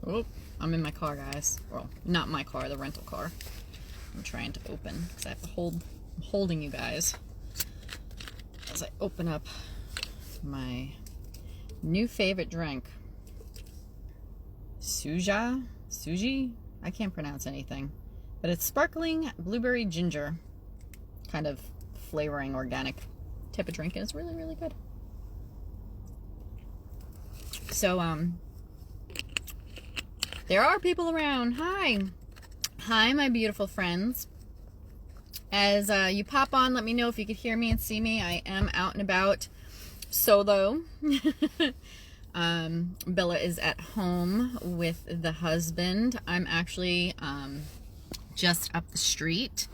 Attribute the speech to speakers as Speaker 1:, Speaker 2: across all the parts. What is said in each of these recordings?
Speaker 1: Oh, I'm in my car, guys. Well, not my car, the rental car. I'm trying to open because I have to hold. I'm holding you guys as I open up my new favorite drink. Suji? I can't pronounce anything. But it's sparkling blueberry ginger kind of flavoring organic type of drink, and it's really, really good. So, there are people around. Hi, my beautiful friends. As you pop on, let me know if you could hear me and see me. I am out and about solo. Bella is at home with the husband. I'm actually just up the street.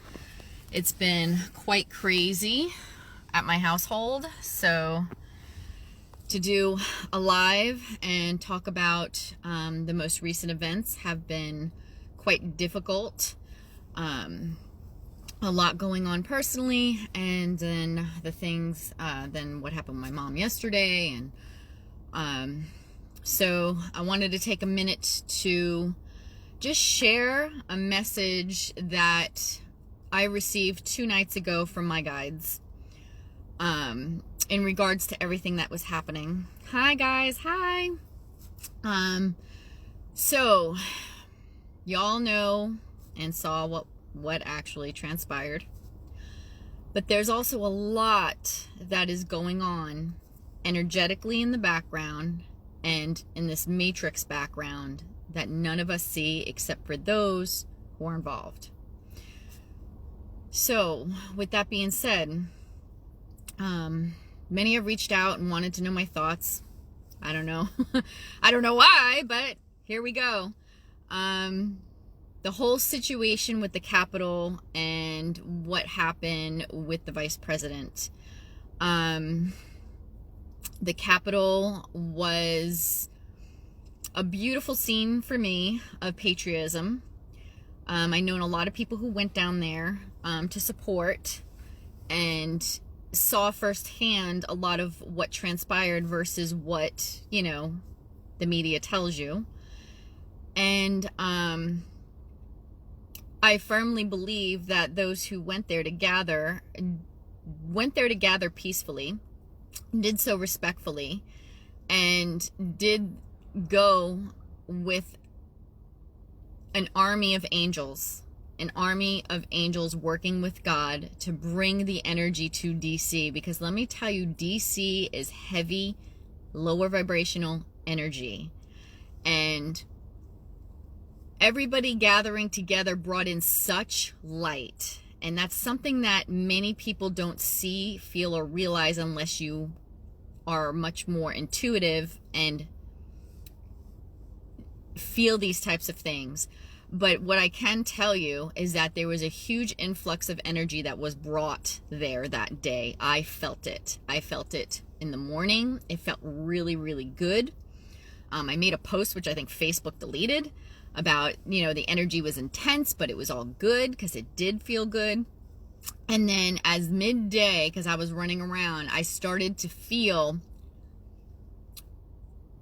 Speaker 1: It's been quite crazy at my household, so to do a live and talk about the most recent events have been quite difficult. A lot going on personally, and then the things, then what happened with my mom yesterday, and so I wanted to take a minute to just share a message that I received 2 nights ago from my guides in regards to everything that was happening. Hi guys, hi. So y'all know and saw what actually transpired, but there's also a lot that is going on energetically in the background and in this matrix background that none of us see except for those who are involved. So with that being said, many have reached out and wanted to know my thoughts. I don't know. I don't know why, but here we go. The whole situation with the Capitol and what happened with the vice president. The Capitol was a beautiful scene for me of patriotism. I know a lot of people who went down there to support and saw firsthand a lot of what transpired versus what, the media tells you. And I firmly believe that those who went there to gather peacefully, did so respectfully, and did go with an army of angels working with God to bring the energy to DC, because let me tell you, DC is heavy, lower vibrational energy, and everybody gathering together brought in such light. And that's something that many people don't see, feel, or realize unless you are much more intuitive and feel these types of things. But what I can tell you is that there was a huge influx of energy that was brought there that day. I felt it. I felt it in the morning. It felt really, really good. I made a post, which I think Facebook deleted, about, the energy was intense, but it was all good because it did feel good. And then as midday, because I was running around, I started to feel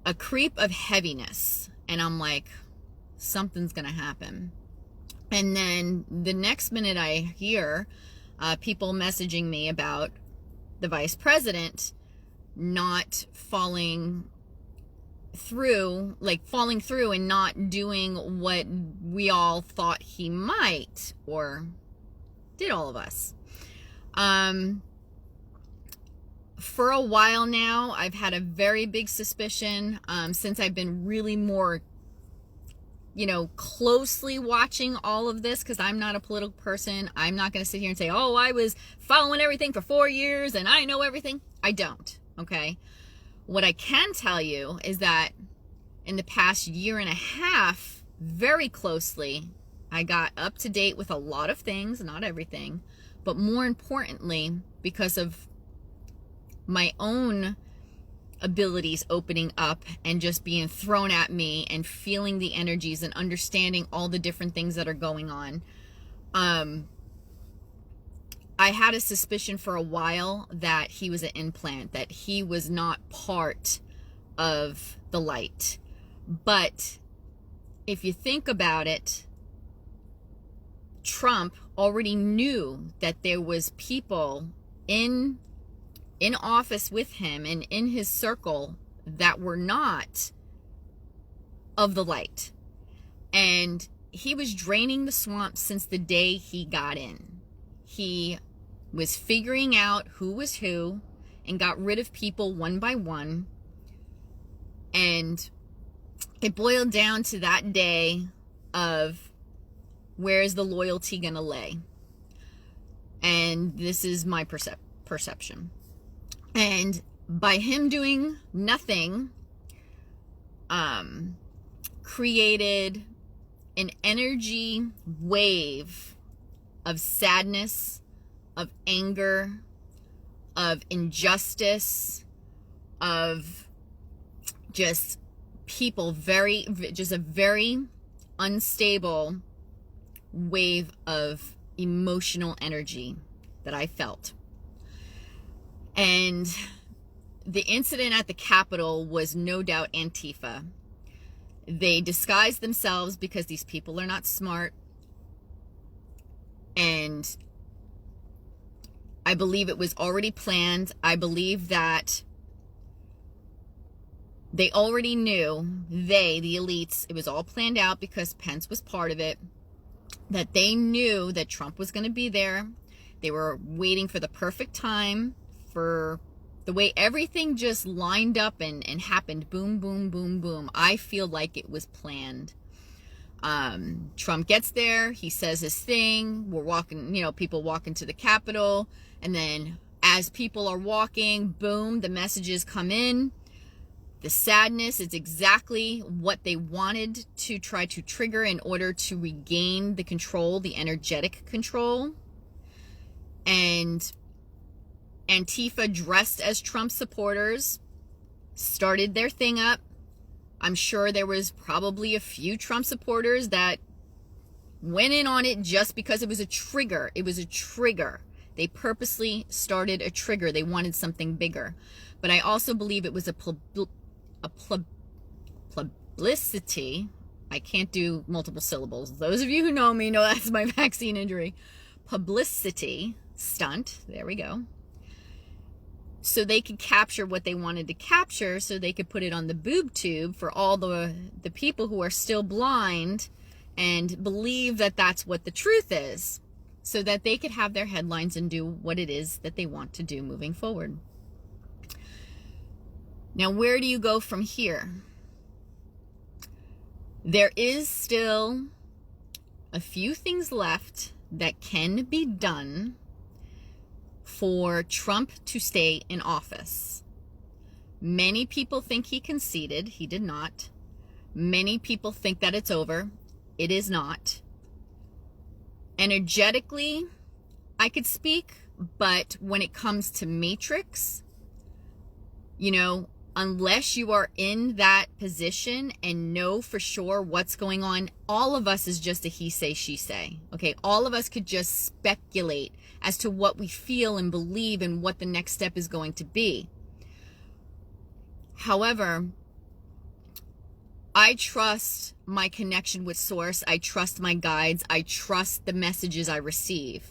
Speaker 1: a creep of heaviness. And I'm like, something's going to happen. And then the next minute I hear people messaging me about the vice president not falling through and not doing what we all thought he might, or did all of us. For a while now, I've had a very big suspicion, since I've been really more, closely watching all of this, because I'm not a political person. I'm not going to sit here and say, oh, I was following everything for 4 years and I know everything. I don't, okay? What I can tell you is that in the past year and a half, very closely, I got up to date with a lot of things, not everything, but more importantly, because of my own abilities opening up and just being thrown at me and feeling the energies and understanding all the different things that are going on. I had a suspicion for a while that he was an implant, that he was not part of the light. But if you think about it, Trump already knew that there was people in office with him and in his circle that were not of the light. And he was draining the swamp since the day he got in. He was figuring out who was who and got rid of people one by one. And it boiled down to that day of, where's the loyalty gonna lay? And this is my perception. And by him doing nothing, created an energy wave of sadness, of anger, of injustice, of just people just a very unstable wave of emotional energy that I felt. And the incident at the Capitol was no doubt Antifa. They disguised themselves because these people are not smart. And I believe it was already planned. I believe that they already knew, the elites, it was all planned out because Pence was part of it, that they knew that Trump was going to be there. They were waiting for the perfect time, for the way everything just lined up and happened. Boom, boom, boom, boom. I feel like it was planned. Trump gets there. He says his thing. We're walking, people walk into the Capitol. And then as people are walking, boom, the messages come in. The sadness is exactly what they wanted to try to trigger in order to regain the control, the energetic control. And Antifa, dressed as Trump supporters, started their thing up. I'm sure there was probably a few Trump supporters that went in on it just because it was a trigger. It was a trigger. They purposely started a trigger. They wanted something bigger. But I also believe it was a publicity. I can't do multiple syllables. Those of you who know me know that's my vaccine injury. Publicity stunt. There we go. So they could capture what they wanted to capture, so they could put it on the boob tube for all the people who are still blind and believe that that's what the truth is, so that they could have their headlines and do what it is that they want to do moving forward. Now, where do you go from here? There is still a few things left that can be done for Trump to stay in office. Many people think he conceded. He did not. Many people think that it's over. It is not. Energetically, I could speak, but when it comes to Matrix, unless you are in that position and know for sure what's going on, all of us is just a he say, she say. Okay, all of us could just speculate as to what we feel and believe and what the next step is going to be. However, I trust my connection with Source. I trust my guides. I trust the messages I receive.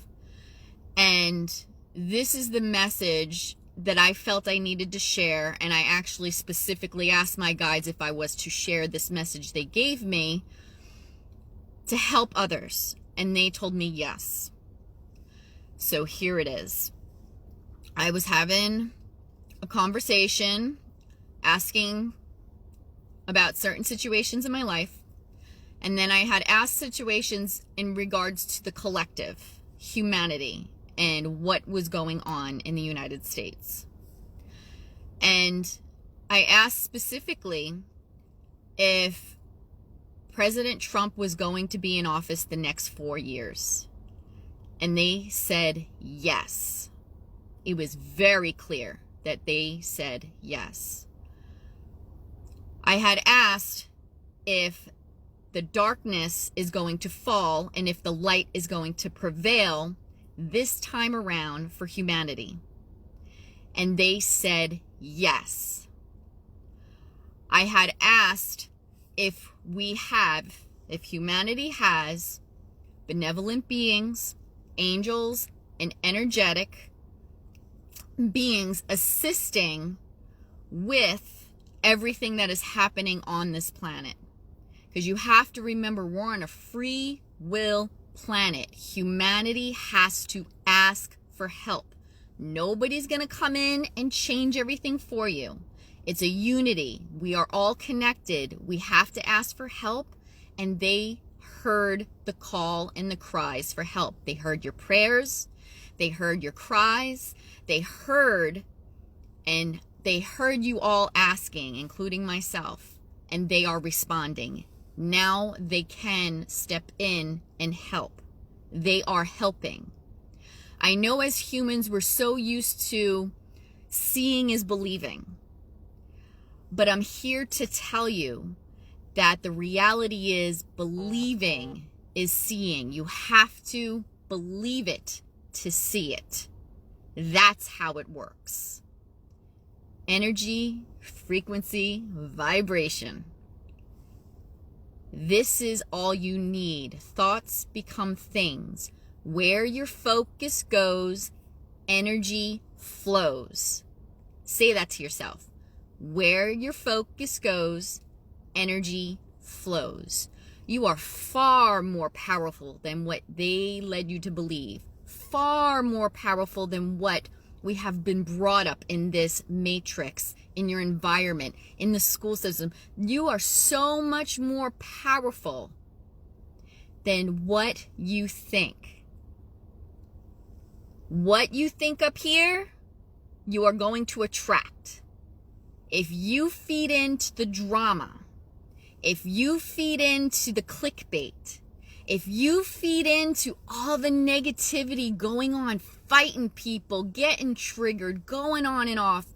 Speaker 1: And this is the message that I felt I needed to share, and I actually specifically asked my guides if I was to share this message they gave me to help others, and they told me yes. So here it is. I was having a conversation asking about certain situations in my life, and then I had asked situations in regards to the collective, humanity, and what was going on in the United States. And I asked specifically if President Trump was going to be in office the next 4 years. And they said yes. It was very clear that they said yes. I had asked if the darkness is going to fall and if the light is going to prevail this time around for humanity. And they said yes. I had asked if humanity has benevolent beings, angels, and energetic beings assisting with everything that is happening on this planet. Because you have to remember, we're on a free will planet. Humanity has to ask for help. Nobody's going to come in and change everything for you. It's a unity. We are all connected. We have to ask for help, and they heard the call and the cries for help. They heard your prayers. They heard your cries. They heard you all asking, including myself, and they are responding. Now they can step in and help. They are helping. I know as humans, we're so used to seeing is believing. But I'm here to tell you that the reality is believing is seeing. You have to believe it to see it. That's how it works. Energy, frequency, vibration. This is all you need. Thoughts become things. Where your focus goes, energy flows. Say that to yourself. Where your focus goes, energy flows. You are far more powerful than what they led you to believe. Far more powerful than what we have been brought up in this matrix, in your environment, in the school system. You are so much more powerful than what you think. What you think up here, you are going to attract. If you feed into the drama, if you feed into the clickbait, if you feed into all the negativity going on, fighting people, getting triggered, going on and off,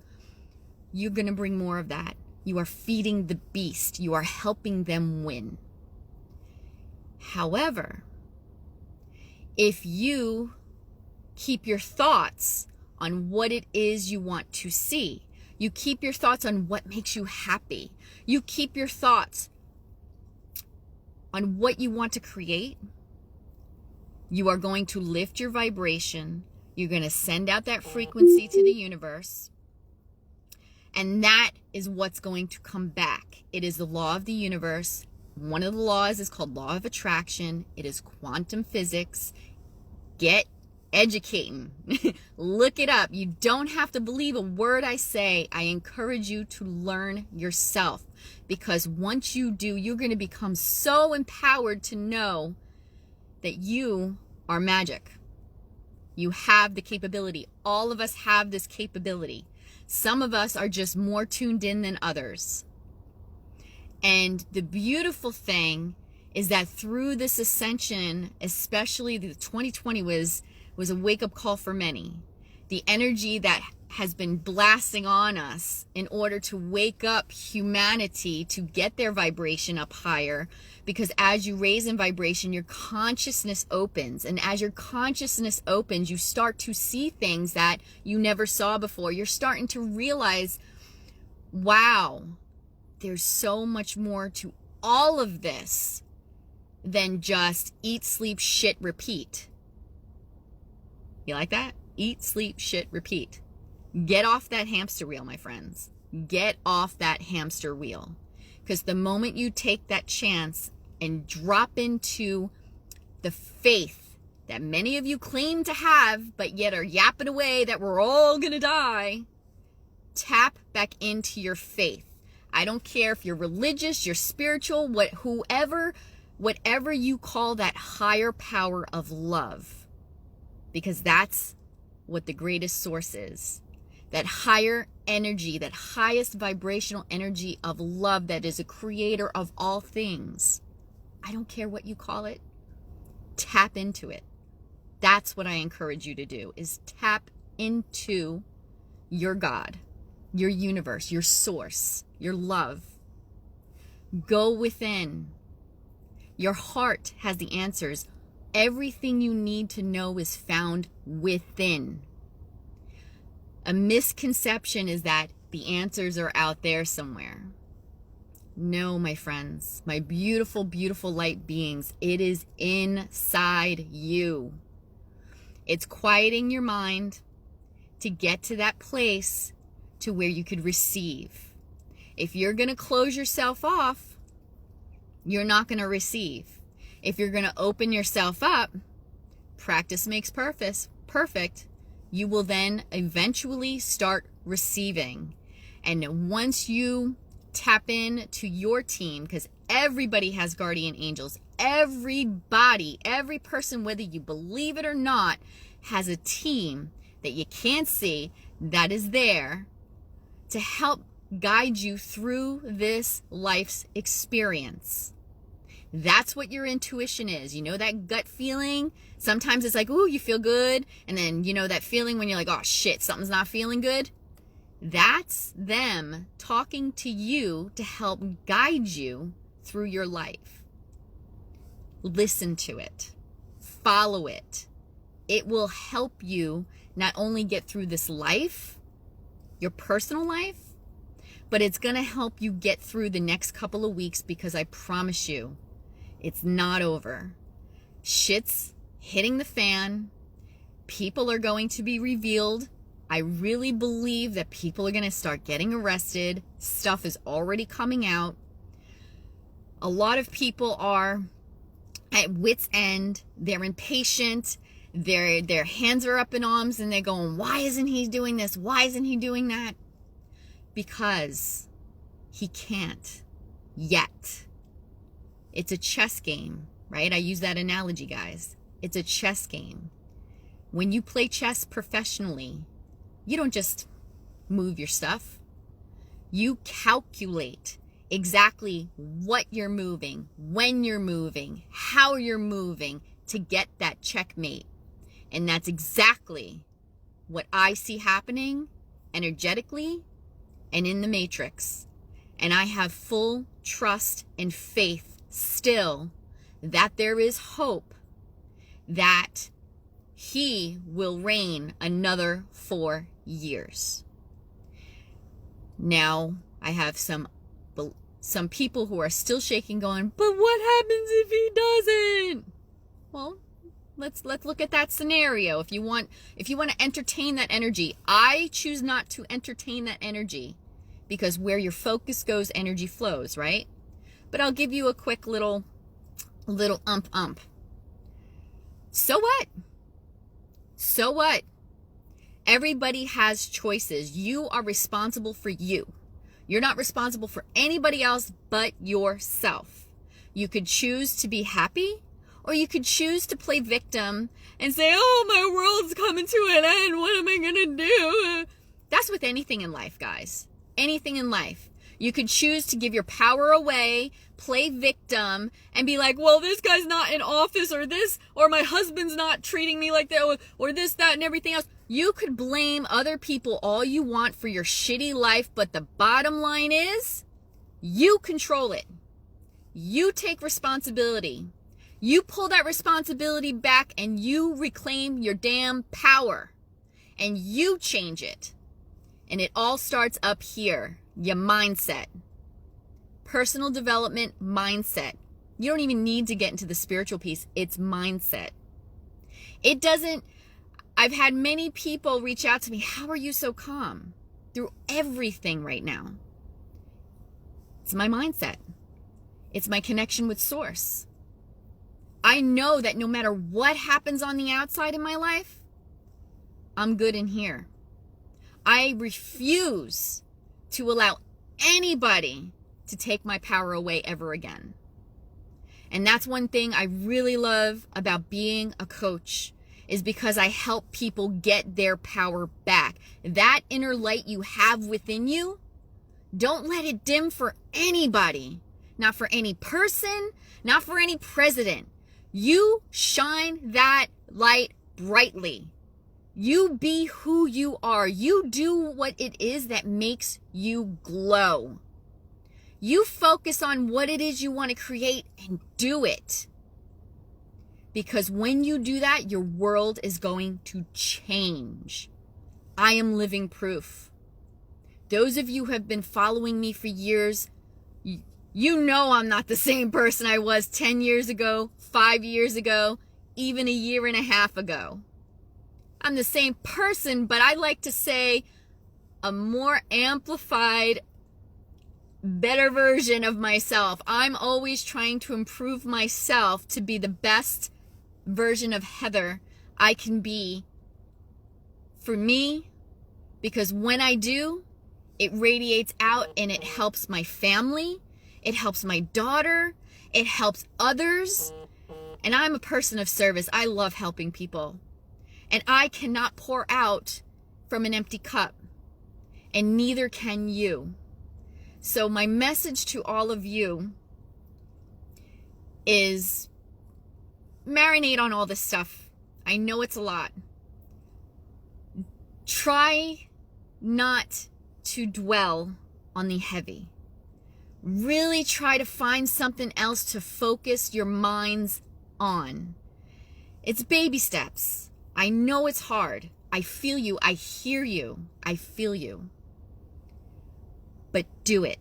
Speaker 1: you're going to bring more of that. You are feeding the beast. You are helping them win. However, if you keep your thoughts on what it is you want to see, you keep your thoughts on what makes you happy, you keep your thoughts on what you want to create, you are going to lift your vibration. You're going to send out that frequency to the universe. And that is what's going to come back. It is the law of the universe. One of the laws is called law of attraction. It is quantum physics. Get educating. Look it up. You don't have to believe a word I say. I encourage you to learn yourself, because once you do, you're going to become so empowered to know that you are magic. You have the capability. All of us have this capability. Some of us are just more tuned in than others. And the beautiful thing is that through this ascension, especially the 2020 was a wake-up call for many. The energy that has been blasting on us in order to wake up humanity to get their vibration up higher, because as you raise in vibration, your consciousness opens, and as your consciousness opens, you start to see things that you never saw before. You're starting to realize, wow, there's so much more to all of this than just eat, sleep, shit, repeat. You like that? Eat, sleep, shit, repeat. Get off that hamster wheel, my friends. Get off that hamster wheel. Because the moment you take that chance and drop into the faith that many of you claim to have, but yet are yapping away that we're all going to die, tap back into your faith. I don't care if you're religious, you're spiritual, whatever you call that higher power of love. Because that's what the greatest source is. That higher energy, that highest vibrational energy of love that is a creator of all things. I don't care what you call it. Tap into it. That's what I encourage you to do, is tap into your God, your universe, your source, your love. Go within. Your heart has the answers. Everything you need to know is found within. A misconception is that the answers are out there somewhere. No, my friends, my beautiful, beautiful light beings, it is inside you. It's quieting your mind to get to that place to where you could receive. If you're going to close yourself off, you're not going to receive. If you're going to open yourself up, practice makes perfect, you will then eventually start receiving. And once you tap in to your team, because everybody has guardian angels, everybody, every person, whether you believe it or not, has a team that you can't see that is there to help guide you through this life's experience. That's what your intuition is. You know, that gut feeling? Sometimes it's like, ooh, you feel good. And then, you know, that feeling when you're like, oh shit, something's not feeling good. That's them talking to you to help guide you through your life. Listen to it. Follow it. It will help you not only get through this life, your personal life, but it's going to help you get through the next couple of weeks, because I promise you, it's not over. Shit's hitting the fan. People are going to be revealed. I really believe that people are going to start getting arrested. Stuff is already coming out. A lot of people are at wit's end. They're impatient. Their hands are up in arms and they're going, why isn't he doing this? Why isn't he doing that? Because he can't yet. It's a chess game, right? I use that analogy, guys. It's a chess game. When you play chess professionally, you don't just move your stuff. You calculate exactly what you're moving, when you're moving, how you're moving to get that checkmate. And that's exactly what I see happening energetically and in the matrix. And I have full trust and faith still that there is hope that he will reign another 4 years. Now, I have some people who are still shaking going, but what happens if he doesn't? Well, let's look at that scenario. If you want to entertain that energy, I choose not to entertain that energy, because where your focus goes, energy flows, right? But I'll give you a quick little ump. So what? So what? Everybody has choices. You are responsible for you. You're not responsible for anybody else but yourself. You could choose to be happy, or you could choose to play victim and say, oh, my world's coming to an end. What am I going to do? That's with anything in life, guys. Anything in life. You could choose to give your power away, play victim, and be like, well, this guy's not in office, or my husband's not treating me like that, or this, that, and everything else. You could blame other people all you want for your shitty life, but the bottom line is, you control it. You take responsibility. You pull that responsibility back and you reclaim your damn power. And you change it. And it all starts up here. Your mindset. Personal development mindset. You don't even need to get into the spiritual piece. It's mindset. It doesn't... I've had many people reach out to me. How are you so calm through everything right now? It's my mindset. It's my connection with Source. I know that no matter what happens on the outside in my life, I'm good in here. I refuse to allow anybody to take my power away ever again. And that's one thing I really love about being a coach, is because I help people get their power back. That inner light you have within you, don't let it dim for anybody. Not for any person, not for any president. You shine that light brightly. You be who you are. You do what it is that makes you glow. You focus on what it is you want to create and do it. Because when you do that, your world is going to change. I am living proof. Those of you who have been following me for years, You know I'm not the same person I was 10 years ago, 5 years ago, even a year and a half ago. I'm the same person, but I like to say a more amplified, better version of myself. I'm always trying to improve myself to be the best version of Heather I can be for me, because when I do, it radiates out and it helps my family, it helps my daughter, it helps others, and I'm a person of service. I love helping people, and I cannot pour out from an empty cup, and neither can you. So my message to all of you is marinate on all this stuff. I know it's a lot. Try not to dwell on the heavy. Really try to find something else to focus your minds on. It's baby steps. I know it's hard. I feel you. I hear you. I feel you. But do it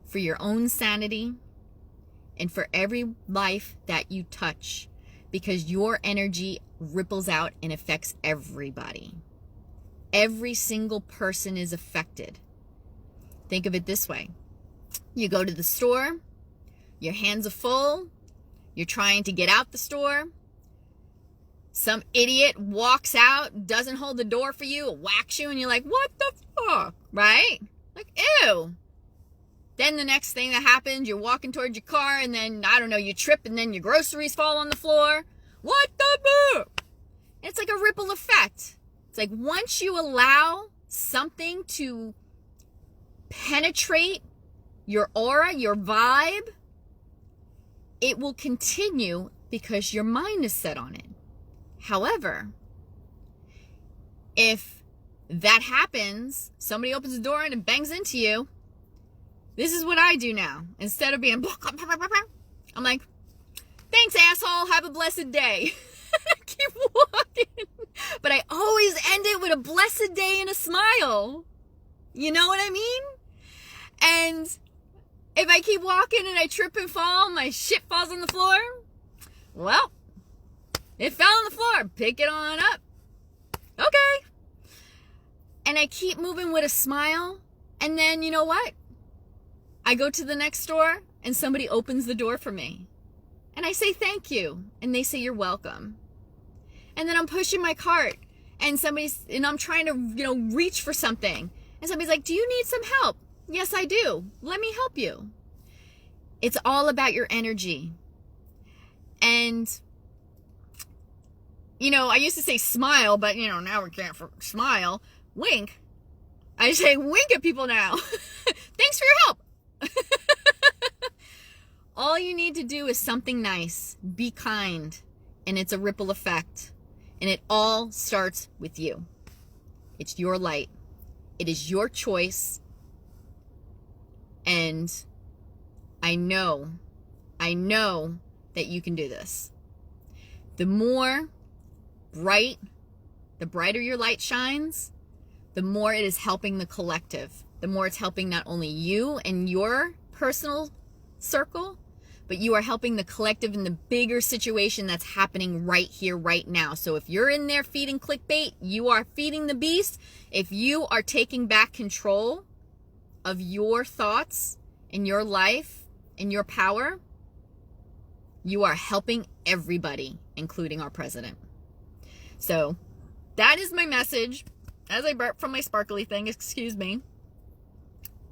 Speaker 1: for your own sanity and for every life that you touch, because your energy ripples out and affects everybody. Every single person is affected. Think of it this way. You go to the store, your hands are full, you're trying to get out the store. Some idiot walks out, doesn't hold the door for you, whacks you, and you're like, what the fuck, right? Like, ew. Then the next thing that happens, you're walking towards your car, and then, I don't know, you trip, and then your groceries fall on the floor. What the fuck? It's like a ripple effect. It's like once you allow something to penetrate your aura, your vibe, it will continue because your mind is set on it. However, if that happens, somebody opens the door and it bangs into you, this is what I do now. Instead of being, I'm like, thanks, asshole, have a blessed day. Keep walking. But I always end it with a blessed day and a smile. You know what I mean? And if I keep walking and I trip and fall, my shit falls on the floor, well, it fell on the floor. Pick it on up. Okay. And I keep moving with a smile. And then, you know what? I go to the next door and somebody opens the door for me. And I say thank you. And they say you're welcome. And then I'm pushing my cart and I'm trying to, reach for something. And somebody's like, do you need some help? Yes, I do. Let me help you. It's all about your energy. And, I used to say smile, but, now we can't smile. Wink. I say wink at people now. Thanks for your help. All you need to do is something nice. Be kind. And it's a ripple effect. And it all starts with you. It's your light. It is your choice. And I know that you can do this. The more the brighter your light shines, the more it is helping the collective. The more it's helping not only you and your personal circle, but you are helping the collective in the bigger situation that's happening right here, right now. So if you're in there feeding clickbait, you are feeding the beast. If you are taking back control of your thoughts and your life and your power, you are helping everybody, including our president. So that is my message. As I burp from my sparkly thing, excuse me.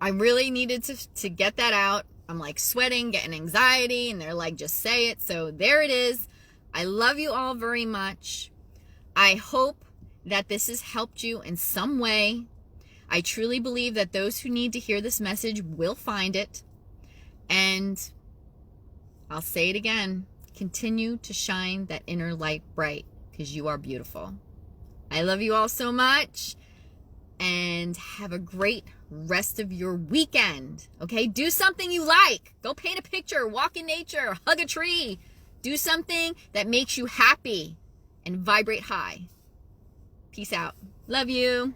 Speaker 1: I really needed to get that out. I'm like sweating, getting anxiety, and they're like, just say it. So there it is. I love you all very much. I hope that this has helped you in some way. I truly believe that those who need to hear this message will find it. And I'll say it again. Continue to shine that inner light bright, because you are beautiful. I love you all so much. And have a great rest of your weekend. Okay? Do something you like. Go paint a picture, walk in nature, hug a tree. Do something that makes you happy and vibrate high. Peace out. Love you.